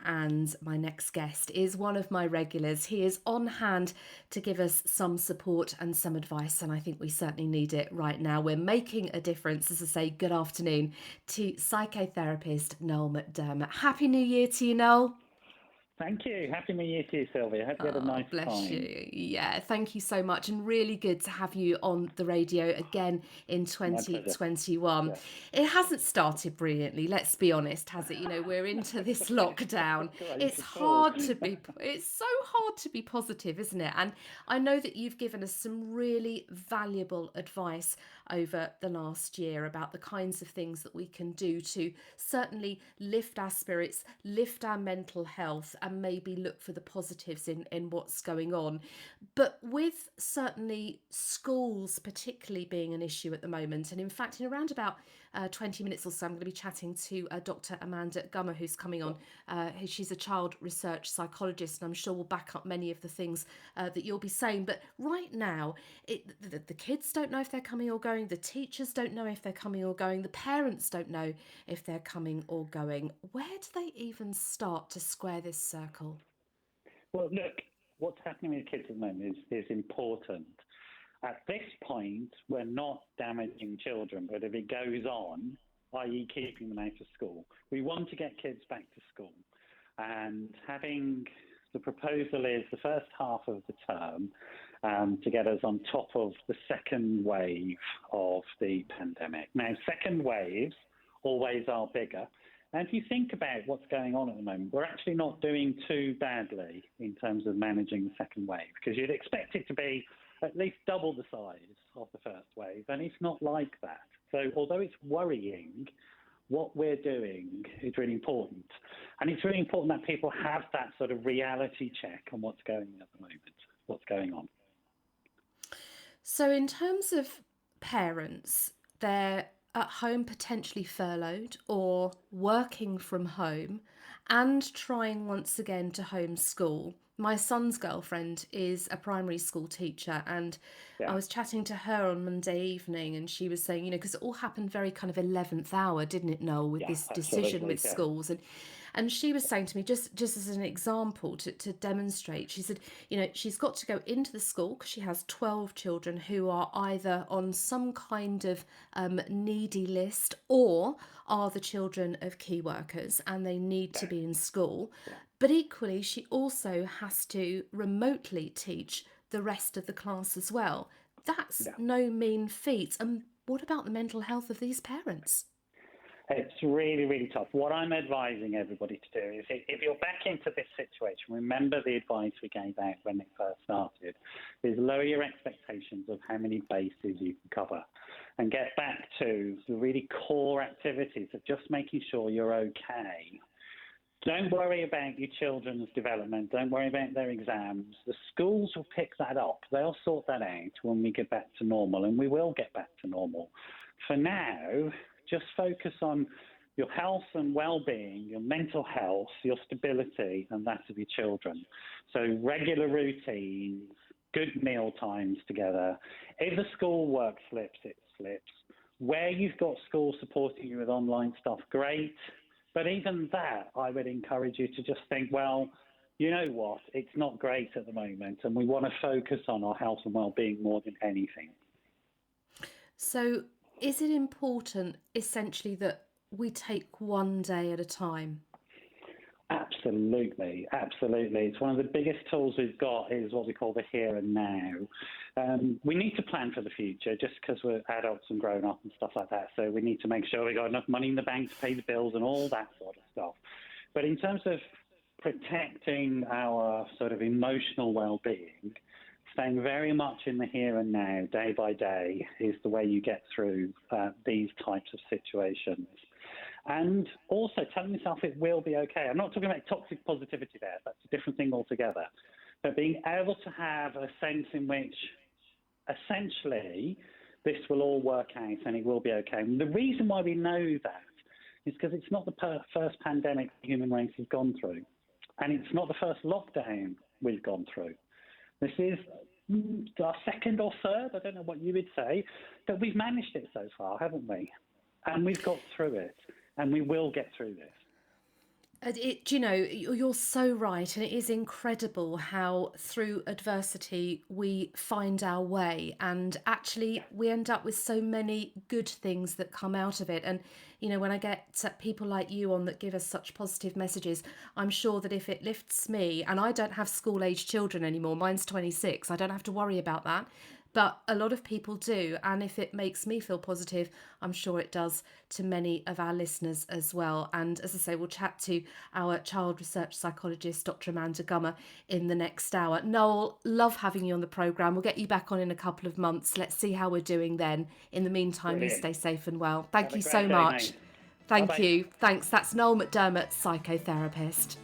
and my next guest is one of my regulars. He is on hand to give us some support and some advice, and I think we certainly need it right now. We're making a difference. As I say, good afternoon to psychotherapist Noel McDermott. Happy New Year to you, Noel. Thank you. Happy New Year to you, Sylvie. I hope you had a Oh, nice bless time. you. Yeah, thank you so much. And really good to have you on the radio again in My pleasure. 2021. Yeah. It hasn't started brilliantly, let's be honest, has it? You know, we're into this lockdown. Not great It's at all. it's so hard to be positive, isn't it? And I know that you've given us some really valuable advice over the last year about the kinds of things that we can do to certainly lift our spirits, lift our mental health, and maybe look for the positives in what's going on. But with certainly schools particularly being an issue at the moment, and in fact in around about 20 minutes or so I'm going to be chatting to Dr. Amanda Gummer, who's coming on. She's a child research psychologist, and I'm sure will back up many of the things that you'll be saying. But right now the kids don't know if they're coming or going, the teachers don't know if they're coming or going, the parents don't know if they're coming or going. Where do they even start to square this circle? Well, look, what's happening with kids at the moment is important. At this point, we're not damaging children, but if it goes on, i.e. keeping them out of school, we want to get kids back to school. And the proposal is the first half of the term to get us on top of the second wave of the pandemic. Now, second waves always are bigger. And if you think about what's going on at the moment, we're actually not doing too badly in terms of managing the second wave, because you'd expect it to be at least double the size of the first wave, and it's not like that. So although it's worrying, what we're doing is really important. And it's really important that people have that sort of reality check on what's going on at the moment, what's going on. So in terms of parents, they're at home potentially furloughed or working from home and trying once again to homeschool. My son's girlfriend is a primary school teacher, and I Yeah, was chatting to her on Monday evening, and she was saying, you know, because it all happened very kind of 11th hour, didn't it, Noel, with yeah, this decision absolutely, with yeah. schools. And she was saying to me, just as an example to demonstrate, she said, you know, she's got to go into the school because she has 12 children who are either on some kind of needy list or are the children of key workers and they need to be in school. Yeah. But equally, she also has to remotely teach the rest of the class as well. That's Yeah. no mean feat. And what about the mental health of these parents? It's really, really tough. What I'm advising everybody to do is if you're back into this situation, remember the advice we gave out when it first started, is lower your expectations of how many bases you can cover and get back to the really core activities of just making sure you're okay. Don't worry about your children's development. Don't worry about their exams. The schools will pick that up. They'll sort that out when we get back to normal, and we will get back to normal. For now, just focus on your health and well-being, your mental health, your stability, and that of your children. So regular routines, good meal times together. If the school work slips, it slips. Where you've got schools supporting you with online stuff, great. But even that, I would encourage you to just think, well, you know what, it's not great at the moment, and we want to focus on our health and well-being more than anything. So, is it important essentially that we take one day at a time? Absolutely, absolutely. It's one of the biggest tools we've got is what we call the here and now. We need to plan for the future just because we're adults and grown up and stuff like that. So we need to make sure we've got enough money in the bank to pay the bills and all that sort of stuff. But in terms of protecting our sort of emotional well-being, staying very much in the here and now, day by day, is the way you get through these types of situations. And also telling yourself it will be okay. I'm not talking about toxic positivity there. That's a different thing altogether. But being able to have a sense in which essentially this will all work out and it will be okay. And the reason why we know that is because it's not the first pandemic the human race has gone through. And it's not the first lockdown we've gone through. This is our second or third, I don't know what you would say, but we've managed it so far, haven't we? And we've got through it, and we will get through this. You're so right, and it is incredible how through adversity we find our way, and actually we end up with so many good things that come out of it. And when I get people like you on that give us such positive messages, I'm sure that if it lifts me, and I don't have school age children anymore, mine's 26, I don't have to worry about that. But a lot of people do. And if it makes me feel positive, I'm sure it does to many of our listeners as well. And as I say, we'll chat to our child research psychologist, Dr. Amanda Gummer, in the next hour. Noel, love having you on the programme. We'll get you back on in a couple of months. Let's see how we're doing then. In the meantime, you Brilliant. stay safe and well. Thank Have a you great so day, much. mate. Thank Bye-bye. you. Thanks. That's Noel McDermott, psychotherapist.